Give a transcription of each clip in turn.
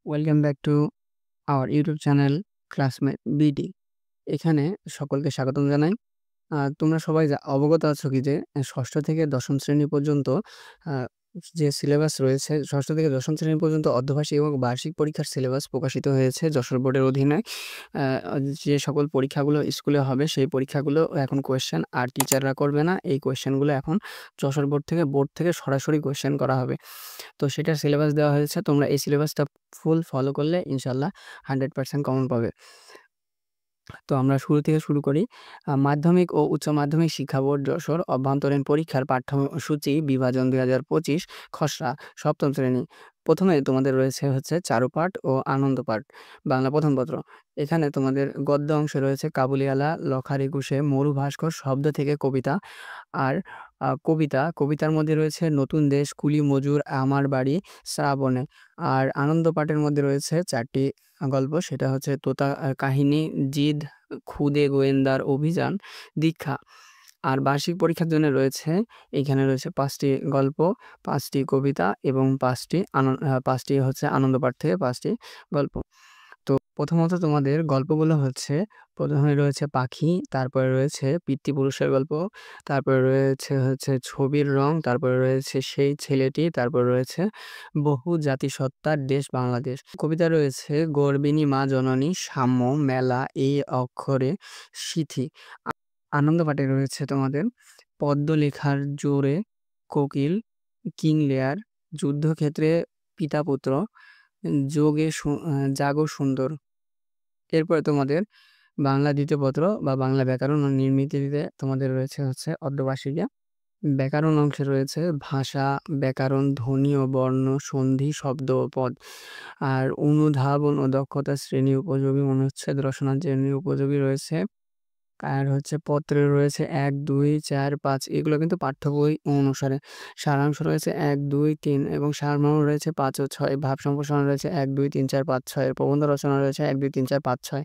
Welcome back to our YouTube channel classmate BD. এখানে সকলকে স্বাগতম জানাই। তোমরা সবাই অবগত আছো কি যে ষষ্ঠ থেকে দশম শ্রেণী পর্যন্ত আ যে সিলেবাস রয়েছে, ষষ্ঠ থেকে দশম শ্রেণী পর্যন্ত অর্ধবার্ষিক এবং বার্ষিক পরীক্ষার সিলেবাস প্রকাশিত হয়েছে যশোর বোর্ডের অধীনে। আ যে সকল পরীক্ষাগুলো স্কুলে হবে সেই পরীক্ষাগুলো এখন কোয়েশ্চেন আর টিচাররা করবে না। এই কোয়েশ্চেনগুলো এখন যশোর বোর্ড থেকে সরাসরি কোয়েশ্চেন করা হবে। তো সেটার সিলেবাস দেওয়া হয়েছে। তোমরা এই সিলেবাসটা ফুল ফলো করলে ইনশাআল্লাহ 100% কমন পাবে। তো আমরা শুরু থেকে শুরু করি। মাধ্যমিক ও উচ্চ মাধ্যমিক শিক্ষা বোর্ড যশোর অভ্যন্তরীণ পরীক্ষার পাঠ্যসূচি বিভাজন ২০২৫ খসড়া সপ্তম শ্রেণী। প্রথমে তোমাদের রয়েছে হচ্ছে চারুপাঠ ও আনন্দ পাঠ, বাংলা প্রথম পত্র। এখানে তোমাদের গদ্য অংশে রয়েছে কাবুলিওয়ালা, লখার একুশে, মরু ভাস্কর, শব্দ থেকে কবিতা। আর কবিতার মধ্যে রয়েছে নতুন দেশ, কুলি মজুর, আমার বাড়ি, শ্রাবণে। আর আনন্দ পাঠের মধ্যে রয়েছে ৪টি গল্প, সেটা হচ্ছে তোতা কাহিনী, জিদ, খুদে গোয়েন্দার অভিযান, দীক্ষা। আর বার্ষিক পরীক্ষার জন্য রয়েছে এইখানে রয়েছে ৫টি গল্প, ৫টি কবিতা এবং ৫টি হচ্ছে আনন্দ পাঠ থেকে ৫টি গল্প। তো প্রথমত তোমাদের গল্পগুলো হচ্ছে, প্রথমে রয়েছে পাখি, তারপরে রয়েছে পিতৃপুরুষের গল্প, তারপরে রয়েছে হচ্ছে ছবির রং, তারপরে রয়েছে সেই ছেলেটি, তারপরে রয়েছে বহু জাতিসত্তার দেশ বাংলাদেশ। কবিতা রয়েছে গর্বিণী মা জননী, সাম্য, মেলা, এই অক্ষরে, সিথি। আনন্দ পাঠে রয়েছে তোমাদের পদ্ম লেখার জোরে, কোকিল, কিং লেয়ার, যুদ্ধক্ষেত্রে পিতা পুত্র, জাগো সুন্দর। এরপরে তোমাদের বাংলা দ্বিতীয় পত্র বা বাংলা ব্যাকরণ ও নির্মিতিতে তোমাদের রয়েছে হচ্ছে অর্ধবার্ষিকীয়া। ব্যাকরণ অংশে রয়েছে ভাষা, ব্যাকরণ, ধ্বনি ও বর্ণ, সন্ধি, শব্দ ও পদ। আর অনুধাবন ও দক্ষতা শ্রেণী উপযোগী, অনুচ্ছেদ রচনার শ্রেণী উপযোগী রয়েছে। আর হচ্ছে পত্রে রয়েছে ১, ২, ৪, ৫, এগুলো কিন্তু পাঠ্য বই অনুসারে। সারাংশ রয়েছে ১, ২, ৩ এবং সারমর্ম রয়েছে ৫ ও ৬। ভাব সম্প্রসারণ রয়েছে ১, ২, ৩, ৪, ৫, ৬ এর প্রবন্ধ রচনা রয়েছে ১, ২, ৩, ৪, ৫, ৬।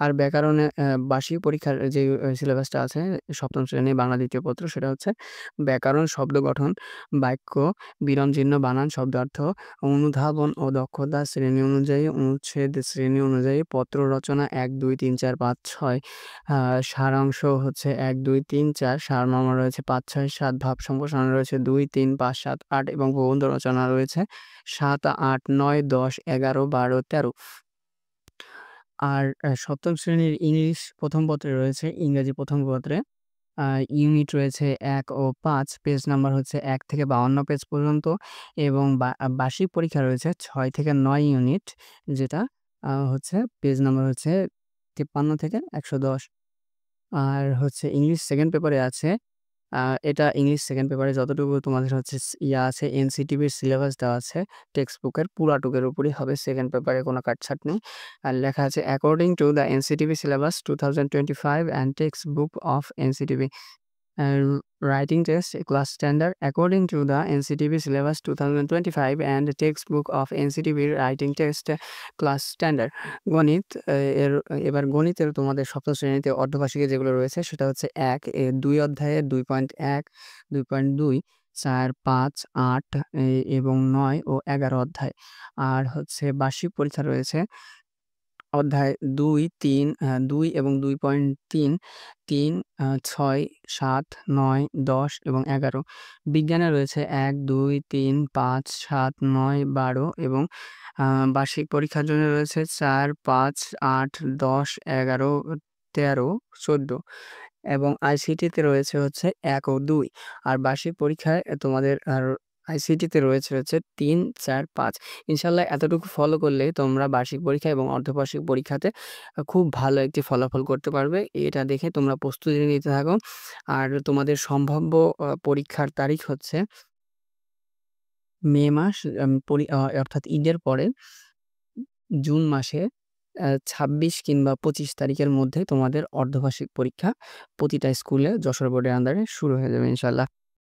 আর ব্যাকরণে বার্ষিক পরীক্ষার যে সিলেবাসটা আছে সপ্তম শ্রেণী বাংলা দ্বিতীয় পত্র, সেটা হচ্ছে ব্যাকরণ, শব্দ গঠন, বাক্য, বিরামচিহ্ন, বানান, শব্দার্থ, অনুধাবন ও দক্ষতা শ্রেণী অনুযায়ী, অনুচ্ছেদ শ্রেণী অনুযায়ী, পত্র রচনা ১, ২, ৩, ৪, ৫, ৬। সারাংশ হচ্ছে ১, ২, ৩, ৪, সারমর্ম রয়েছে ৫, ৬, ৭, ভাব সম্প্রসারণ রয়েছে ২, ৩, ৫, ৭, ৮ এবং প্রবন্ধ রচনা রয়েছে ৭, ৮, ৯, ১০, ১১, ১২, ১৩। আর সপ্তম শ্রেণীর ইংলিশ প্রথম পত্রে রয়েছে ইংরেজি প্রথম পত্রে ইউনিট রয়েছে ১ ও ৫, পেজ নাম্বার হচ্ছে ১ থেকে ৫২ পেজ পর্যন্ত এবং বার্ষিক পরীক্ষা রয়েছে ৬ থেকে ৯ ইউনিট, যেটা হচ্ছে পেজ নাম্বার হচ্ছে ৫৩ থেকে ১১০। আর হচ্ছে ইংলিশ সেকেন্ড পেপারে আছে, আ এটা ইংলিশ সেকেন্ড পেপারে যতটুকু তোমাদের হচ্ছে আছে, এনসিটিভির সিলেবাস দেওয়া আছে টেক্সট বুকের পুরাটুকের উপরই হবে, সেকেন্ড পেপারে কোনো কাটছাঁট নেই। আর লেখা আছে according to the NCTB syllabus 2025 and text book of NCTB writing test class standard. According to the NCTB syllabus 2025 and textbook of NCTB writing test class standard. গণিত এর এবার গণিতের তোমাদের সপ্তম শ্রেণীতে অর্ধবার্ষিকী যেগুলো রয়েছে সেটা হচ্ছে ১ এর ২ অধ্যায়ে ২.১, ২.২, ৪, ৫, ৮ এবং ৯ ও ১১ অধ্যায়। আর হচ্ছে বার্ষিক পরীক্ষা রয়েছে অধ্যায় ২, ৩, ২ এবং ২.৩, ৩, ৬, ৭, ৯, ১০ এবং ১১। বিজ্ঞানে রয়েছে ১, ২, ৩, ৫, ৭, ৯, ১২ এবং বার্ষিক পরীক্ষার জন্য রয়েছে ৪, ৫, ৮, ১০, ১১, ১৩, ১৪ এবং আইসিটিতে রয়েছে হচ্ছে ১ ও ২। আর বার্ষিক পরীক্ষায় তোমাদের আইসিটিতে রয়েছে হচ্ছে ৩, ৪, ৫। ইনশাআল্লাহ এতটুকু ফলো করলেই তোমরা বার্ষিক পরীক্ষা এবং অর্ধবার্ষিক পরীক্ষাতে খুব ভালো একটি ফলাফল করতে পারবে। এটা দেখে তোমরা প্রস্তুতি নিতে থাকো। আর তোমাদের সম্ভাব্য পরীক্ষার তারিখ হচ্ছে মে মাস, অর্থাৎ ঈদের পরে জুন মাসে ২৬ কিংবা ২৫ তারিখের মধ্যে তোমাদের অর্ধবার্ষিক পরীক্ষা প্রতিটা স্কুলে যশোর বোর্ডের আন্ডারে শুরু হয়ে যাবে ইনশাআল্লাহ।